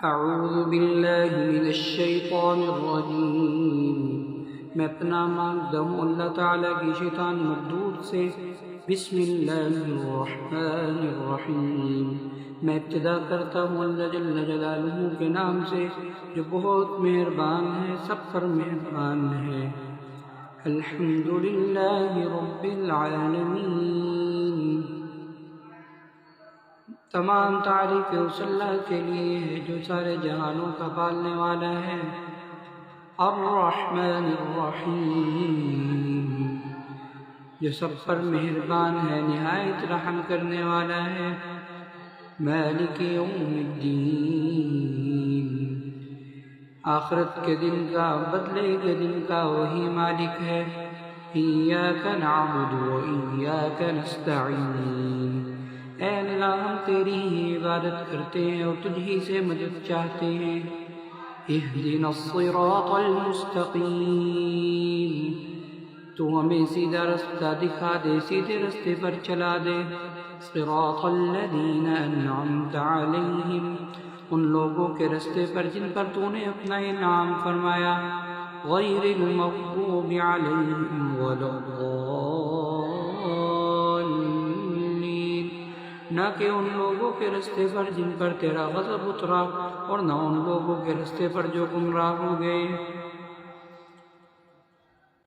اعوذ باللہ من الشیطان الرجیم، میں پناہ مانگتا ہوں اللہ تعالیٰ کی شیطان مردود سے۔ بسم اللہ الرحمن الرحیم، میں ابتدا کرتا ہوں اللہ جل جلالہ کے نام سے جو بہت مہربان ہے، سب پر مہربان ہے۔ الحمدللہ رب العالمین، تمام تعریف اس اللہ کے لیے ہے جو سارے جہانوں کا پالنے والا ہے۔ الرحمن الرحیم، جو سب پر مہربان ہے، نہایت رحم کرنے والا ہے۔ مالک یوم الدین، آخرت کے دن کا، بدلے کے دن کا وہی مالک ہے۔ ایاک نعبد و ایاک نستعین، اے اللہ ہم تیری ہی عبادت کرتے ہیں اور تجھ ہی سے مدد چاہتے ہیں۔ اہدنا الصراط المستقیم، تو ہمیں سیدھا رستہ دکھا دے، سیدھے رستے پر چلا دے۔ صراط الذین انعمت علیہم، ان لوگوں کے رستے پر جن پر تو نے اپنا انعام فرمایا۔ غیر المغضوب علیہم ولا الضالین، نہ کہ ان لوگوں کے رستے پر جن پر تیرا غضب اترا، اور نہ ان لوگوں کے رستے پر جو گمراہ ہو گئے۔